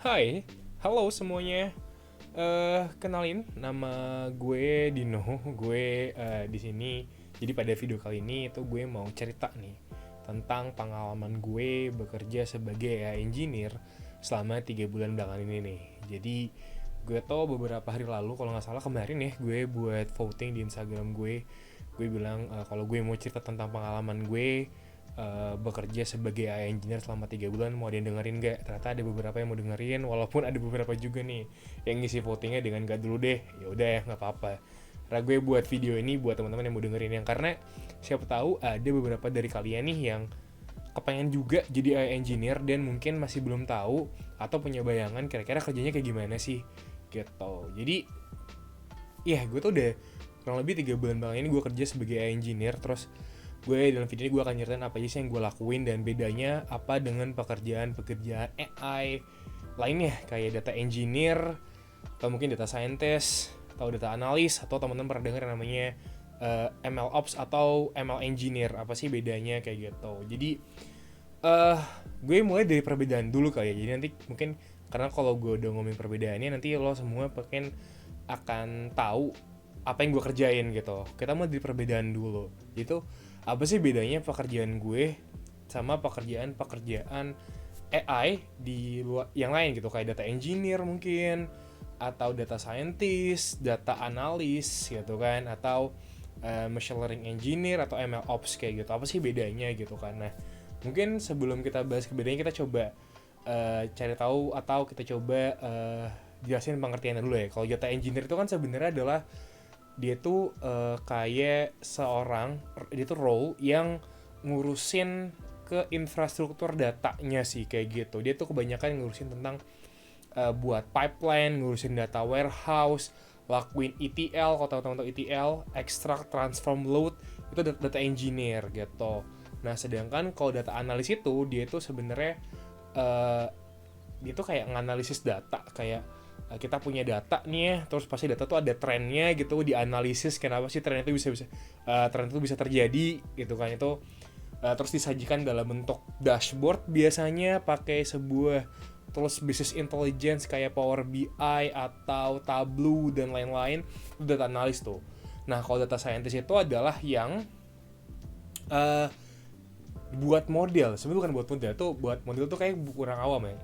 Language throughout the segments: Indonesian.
Hai, halo semuanya. Kenalin, nama gue Dino. Gue di sini. Jadi pada video kali ini itu gue mau cerita nih tentang pengalaman gue bekerja sebagai AI engineer selama 3 bulan belakangan ini nih. Jadi gue tau beberapa hari lalu, kalau nggak salah kemarin ya, gue buat voting di Instagram gue. Gue bilang kalau gue mau cerita tentang pengalaman gue bekerja sebagai AI engineer selama 3 bulan, mau ada yang dengerin gak? Ternyata ada beberapa yang mau dengerin, walaupun ada beberapa juga nih yang ngisi votingnya dengan gak dulu deh. Ya udah ya, nggak apa-apa. Karena gue buat video ini buat teman-teman yang mau dengerin, yang karena siapa tahu ada beberapa dari kalian nih yang kepengen juga jadi AI engineer dan mungkin masih belum tahu atau punya bayangan kira-kira kerjanya kayak gimana sih gitu. Jadi ya gue tuh udah kurang lebih 3 bulan belakangan ini gue kerja sebagai AI engineer. Terus gue dalam video ini gue akan nyeritain apa aja sih yang gue lakuin dan bedanya apa dengan pekerjaan-pekerjaan AI lainnya kayak data engineer atau mungkin data scientist atau data analis, atau teman-teman pernah dengar yang namanya ML Ops atau ML engineer. Apa sih bedanya kayak gitu. Jadi eh gue mulai dari perbedaan dulu kali ya. Jadi nanti mungkin karena kalau gue udah ngomongin perbedaannya nanti lo semua mungkin akan tahu apa yang gue kerjain gitu. Kita mulai dari perbedaan dulu. Itu apa sih bedanya pekerjaan gue sama pekerjaan AI di luar yang lain gitu, kayak data engineer mungkin, atau data scientist, data analis gitu kan, atau machine learning engineer atau ML ops kayak gitu. Apa sih bedanya gitu kan. Nah, mungkin sebelum kita bahas kebedaannya, kita coba cari tahu atau kita coba jelasin pengertiannya dulu ya. Kalau data engineer itu kan sebenarnya adalah dia tuh kayak seorang, dia tuh role yang ngurusin ke infrastruktur datanya sih kayak gitu. Dia tuh kebanyakan ngurusin tentang buat pipeline, ngurusin data warehouse, lakuin ETL. Kalau teman-teman tahu ETL, extract, transform, load, itu data engineer gitu. Nah, sedangkan kalau data analis itu dia tuh sebenarnya uh, dia tuh kayak nganalisis data, kayak kita punya data nih ya, terus pasti data tuh ada trennya gitu, dianalisis kenapa sih tren itu bisa tren itu bisa terjadi gitu kan. Itu terus disajikan dalam bentuk dashboard, biasanya pakai sebuah tools business intelligence kayak Power BI atau Tableau dan lain-lain. Itu data analis tuh. Nah, kalau data scientist itu adalah yang uh, buat model. Sebenarnya bukan buat model, tuh buat model tuh kayak kurang awam ya.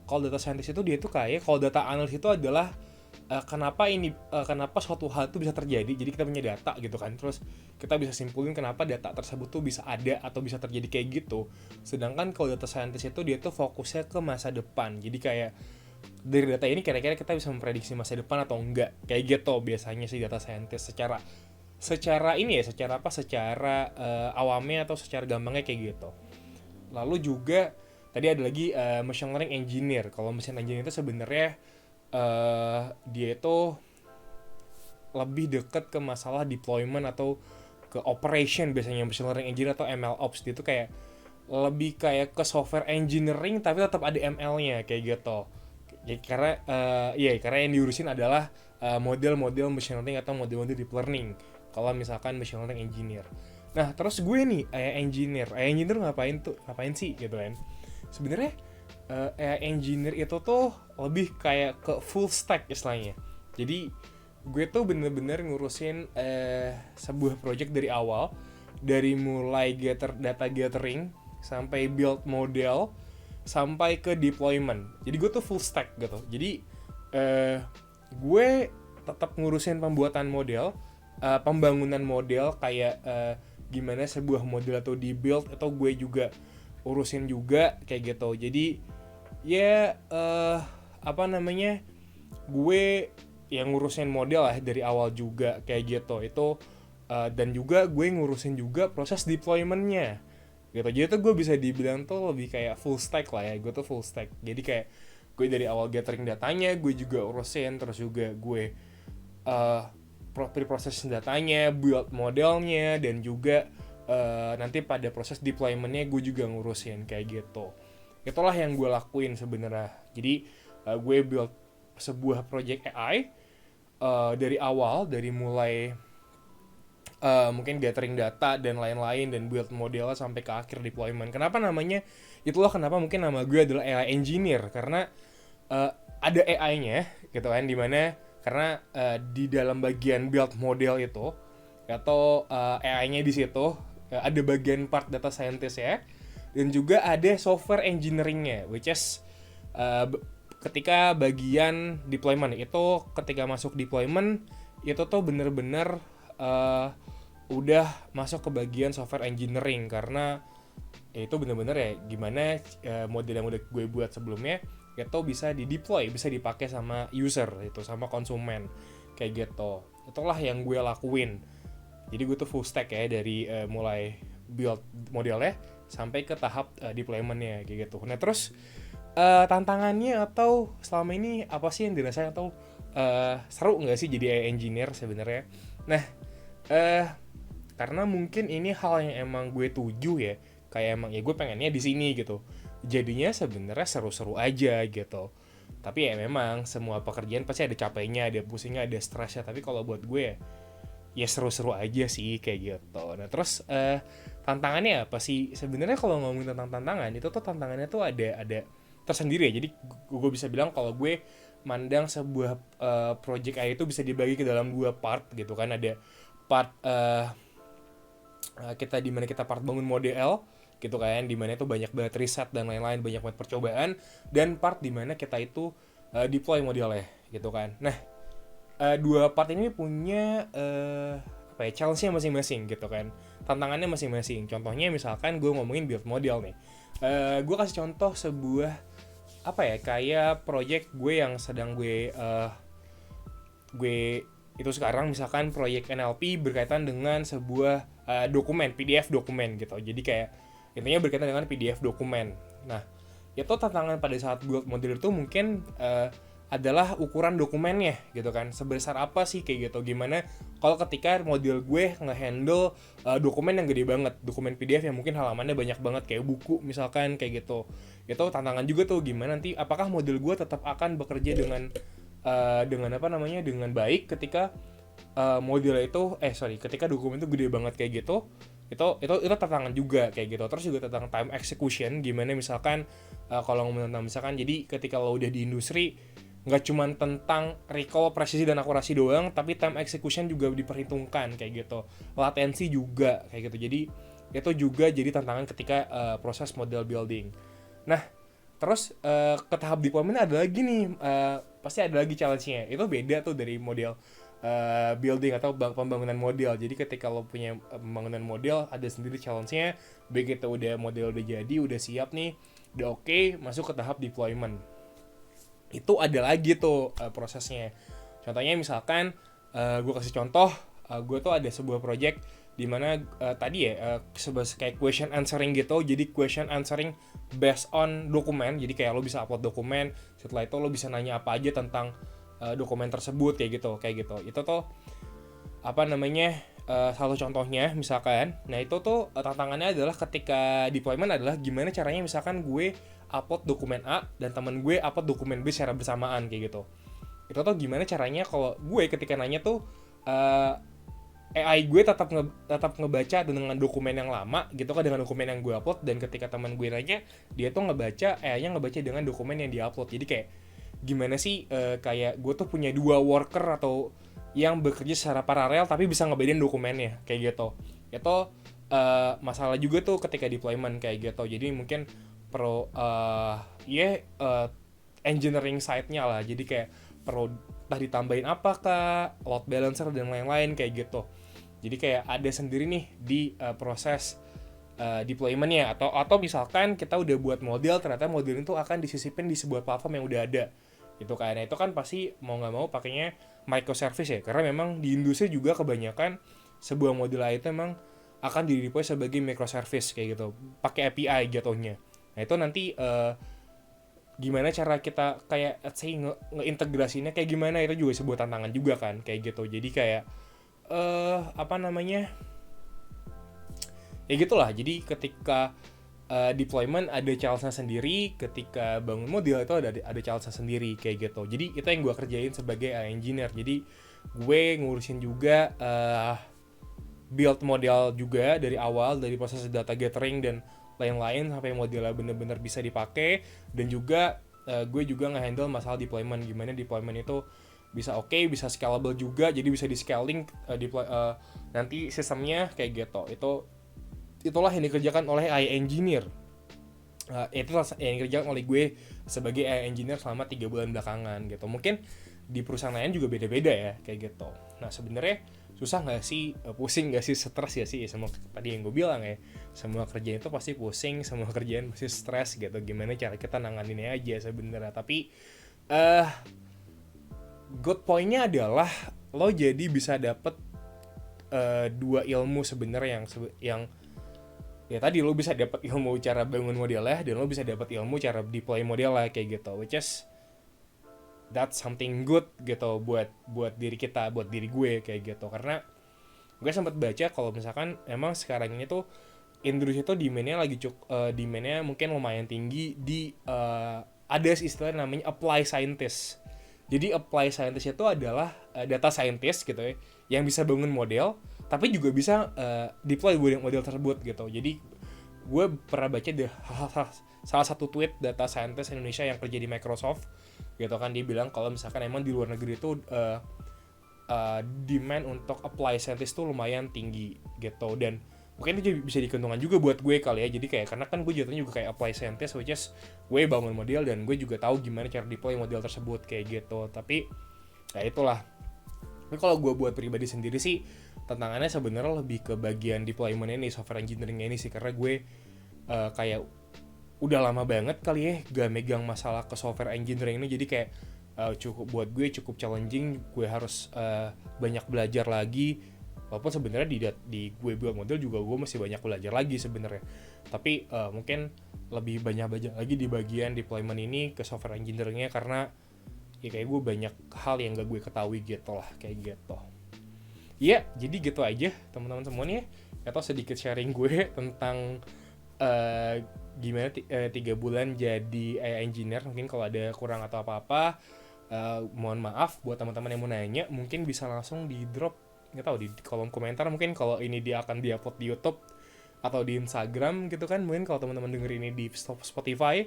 Kalau data scientist itu dia tuh kayak, kalau data analis itu adalah kenapa suatu hal itu bisa terjadi. Jadi kita punya data gitu kan, terus kita bisa simpulin kenapa data tersebut tuh bisa ada atau bisa terjadi kayak gitu. Sedangkan kalau data scientist itu dia tuh fokusnya ke masa depan. Jadi kayak dari data ini kira-kira kita bisa memprediksi masa depan atau enggak kayak gitu biasanya sih data scientist, secara secara ini ya, secara apa, secara awamnya atau secara gampangnya kayak gitu. Lalu juga tadi ada lagi machine learning engineer. Kalau machine learning engineer itu sebenarnya dia itu lebih dekat ke masalah deployment atau ke operation. Biasanya machine learning engineer atau ML ops dia itu kayak lebih kayak ke software engineering tapi tetap ada ML-nya kayak gitu. Ya, karena yang diurusin adalah model-model machine learning atau model-model deep learning kalau misalkan machine learning engineer. Nah, terus gue nih AI engineer ngapain sih gitu kan. Sebenarnya AI engineer itu tuh lebih kayak ke full stack istilahnya. Jadi gue tuh bener-bener ngurusin sebuah project dari awal, dari mulai data gathering sampai build model sampai ke deployment. Jadi gue tuh full stack gitu. Jadi gue tetap ngurusin pembuatan model, pembangunan model kayak gimana sebuah model atau di build, atau gue juga urusin juga kayak gitu. Jadi ya apa namanya, gue yang ngurusin model lah dari awal juga kayak gitu. Itu dan juga gue ngurusin juga proses deploymentnya gitu. Jadi tuh gue bisa dibilang tuh lebih kayak full stack lah ya. Gue tuh full stack. Jadi kayak gue dari awal gathering datanya gue juga urusin, terus juga gue uh, proses datanya, build modelnya, dan juga nanti pada proses deploymentnya gue juga ngurusin kayak gitu. Itulah yang gue lakuin sebenarnya. Jadi gue build sebuah project AI dari awal, dari mulai mungkin gathering data dan lain-lain, dan build modelnya sampai ke akhir deployment. Kenapa namanya? Itulah kenapa mungkin nama gue adalah AI engineer, karena ada AI-nya gitu kan, dimana karena di dalam bagian build model itu atau AI-nya di situ ada bagian part data scientist ya, dan juga ada software engineering-nya, which is ketika bagian deployment itu, ketika masuk deployment itu tuh bener-bener udah masuk ke bagian software engineering, karena itu bener-bener ya gimana model yang udah gue buat sebelumnya itu bisa di deploy, bisa dipakai sama user, itu sama konsumen kayak gitu. Itulah yang gue lakuin. Jadi gue tuh full stack ya, dari mulai build modelnya sampai ke tahap deploymentnya kayak gitu. Nah terus tantangannya atau selama ini apa sih yang dirasain, atau seru nggak sih jadi engineer sebenarnya? Nah karena mungkin ini hal yang emang gue tuju ya, kayak emang ya gue pengennya di sini gitu, jadinya sebenarnya seru-seru aja gitu. Tapi ya memang semua pekerjaan pasti ada capeknya, ada pusingnya, ada stresnya, tapi kalau buat gue ya seru-seru aja sih kayak gitu. Nah terus tantangannya apa sih sebenarnya? Kalau ngomongin tentang tantangan, itu tuh tantangannya tuh ada tersendiri ya. Jadi gue bisa bilang kalau gue mandang sebuah project AI itu bisa dibagi ke dalam dua part gitu kan. Ada part kita dimana kita part bangun model gitu kan, dimana itu banyak banget riset dan lain-lain, banyak banget percobaan, dan part dimana kita itu deploy modelnya gitu kan. Nah dua part ini punya apa ya, challenge-nya masing-masing gitu kan, tantangannya masing-masing. Contohnya misalkan gue ngomongin build model nih, gue kasih contoh sebuah apa ya, kayak project gue yang sedang gue itu sekarang, misalkan proyek NLP berkaitan dengan sebuah dokumen, PDF dokumen gitu. Jadi kayak intinya berkaitan dengan PDF dokumen. Nah itu tantangan pada saat build model itu mungkin adalah ukuran dokumennya gitu kan, sebesar apa sih kayak gitu. Gimana kalau ketika model gue ngehandle dokumen yang gede banget, dokumen PDF yang mungkin halamannya banyak banget kayak buku misalkan kayak gitu. Itu tantangan juga tuh, gimana nanti apakah model gue tetap akan bekerja dengan apa namanya, dengan baik ketika model itu ketika dokumen itu gede banget kayak gitu. Itu tantangan juga kayak gitu. Terus juga tentang time execution, gimana misalkan kalau ngomong tentang misalkan, jadi ketika lo udah di industri nggak cuma tentang recall, presisi dan akurasi doang, tapi time execution juga diperhitungkan kayak gitu, latensi juga kayak gitu. Jadi itu juga jadi tantangan ketika proses model building. Nah terus ke tahap deployment ada lagi nih, pasti ada lagi challenge-nya. Itu beda tuh dari model building atau pembangunan model. Jadi ketika lo punya pembangunan model, ada sendiri challenge-nya. Begitu udah model udah jadi, udah siap nih, udah oke, masuk ke tahap deployment. Itu ada lagi tuh prosesnya. Contohnya misalkan gue kasih contoh, gue tuh ada sebuah project dimana tadi ya kayak question answering gitu. Jadi question answering based on dokumen. Jadi kayak lo bisa upload dokumen, setelah itu lo bisa nanya apa aja tentang dokumen tersebut kayak gitu. Itu tuh apa namanya, salah contohnya misalkan. Nah itu tuh tantangannya adalah ketika deployment adalah gimana caranya misalkan gue upload dokumen A dan temen gue upload dokumen B secara bersamaan kayak gitu. Itu tuh gimana caranya kalau gue ketika nanya tuh AI gue tetap ngebaca dengan dokumen yang lama gitu kan, dengan dokumen yang gue upload, dan ketika teman gue nanya, dia tuh ngebaca, AI-nya ngebaca dengan dokumen yang diupload. Jadi kayak gimana sih kayak gue tuh punya dua worker atau yang bekerja secara paralel tapi bisa ngebedain dokumennya kayak gitu. Itu masalah juga tuh ketika deployment kayak gitu. Jadi mungkin perlu engineering side-nya lah. Jadi kayak perlu entah ditambahin apakah load balancer dan lain-lain kayak gitu. Jadi kayak ada sendiri nih di proses deployment-nya, atau misalkan kita udah buat model, ternyata model itu akan disisipin di sebuah platform yang udah ada gitu kan. Nah itu kan pasti mau nggak mau pakainya microservice ya, karena memang di industri juga kebanyakan sebuah model itu memang akan di-deploy sebagai microservice kayak gitu, pakai API jatuhnya. Nah itu nanti gimana cara kita kayak ngeintegrasinya kayak gimana, itu juga sebuah tantangan juga kan kayak gitu. Jadi kayak apa namanya, ya gitulah. Jadi ketika deployment ada challenge-nya sendiri, ketika bangun model itu ada challenge-nya sendiri kayak gitu. Jadi itu yang gue kerjain sebagai engineer. Jadi gue ngurusin juga build model juga dari awal, dari proses data gathering dan lain-lain sampai modelnya benar-benar bisa dipakai, dan juga gue juga nge-handle masalah deployment, gimana deployment itu bisa bisa scalable juga, jadi bisa di scaling nanti sistemnya kayak gitu. Itulah yang dikerjakan oleh AI engineer. Itulah yang dikerjakan oleh gue sebagai AI engineer selama 3 bulan belakangan gitu. Mungkin di perusahaan lain juga beda-beda ya kayak gitu. Nah sebenarnya susah nggak sih, pusing nggak sih, stres ya sih, sama tadi yang gue bilang ya, semua kerjaan itu pasti pusing, semua kerjaan pasti stres gitu. Gimana cara kita nanganinnya aja sebenarnya. Tapi good pointnya adalah lo jadi bisa dapet dua ilmu sebenarnya yang ya tadi lo bisa dapat ilmu cara bangun modelnya, dan lo bisa dapat ilmu cara deploy modelnya kayak gitu, which is that's something good gitu buat diri kita, buat diri gue kayak gitu. Karena gue sempat baca kalau misalkan emang sekarang ini tuh industri itu demandnya mungkin lumayan tinggi di ada istilah namanya apply scientist. Jadi apply scientist itu adalah data scientist gitu ya, yang bisa bangun model tapi juga bisa deploy model tersebut gitu. Jadi gue pernah baca deh salah satu tweet data scientist Indonesia yang kerja di Microsoft gitu kan, dia bilang kalau misalkan emang di luar negeri itu demand untuk apply scientist tuh lumayan tinggi gitu, dan mungkin itu bisa dikeuntungan juga buat gue kali ya. Jadi kayak karena kan gue jatuhnya juga kayak apply scientist, which is gue bangun model dan gue juga tahu gimana cara deploy model tersebut kayak gitu. Tapi ya itulah. Tapi kalau gue buat pribadi sendiri sih tantangannya sebenarnya lebih ke bagian deployment ini, software engineering ini sih, karena gue kayak udah lama banget kali ya gak megang masalah ke software engineering ini. Jadi kayak buat gue cukup challenging, gue harus banyak belajar lagi. Walaupun sebenarnya di gue buat model juga gue masih banyak belajar lagi sebenarnya. Tapi mungkin lebih banyak belajar lagi di bagian deployment ini ke software engineeringnya, karena ya kayak gue banyak hal yang gak gue ketahui gitu lah kayak gitu. Ya jadi gitu aja teman-teman semuanya, atau sedikit sharing gue tentang gimana 3 bulan jadi AI engineer. Mungkin kalau ada kurang atau apa-apa, mohon maaf. Buat teman-teman yang mau nanya mungkin bisa langsung di drop, nggak tahu, di kolom komentar. Mungkin kalau ini dia akan diupload di YouTube atau di Instagram gitu kan. Mungkin kalau teman-teman denger ini di Spotify,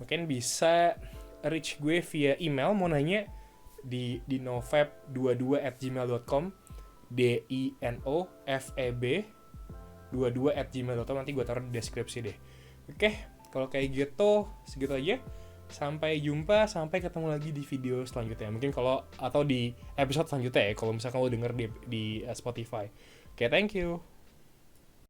mungkin bisa reach gue via email mau nanya di dinofeb22@gmail.com, dinofeb22@gmail.com. Nanti gue taruh di deskripsi deh. Oke, kalau kayak gitu segitu aja. Sampai jumpa, sampai ketemu lagi di video selanjutnya. Mungkin atau di episode selanjutnya ya, kalau misalkan lo denger di Spotify. Oke, thank you.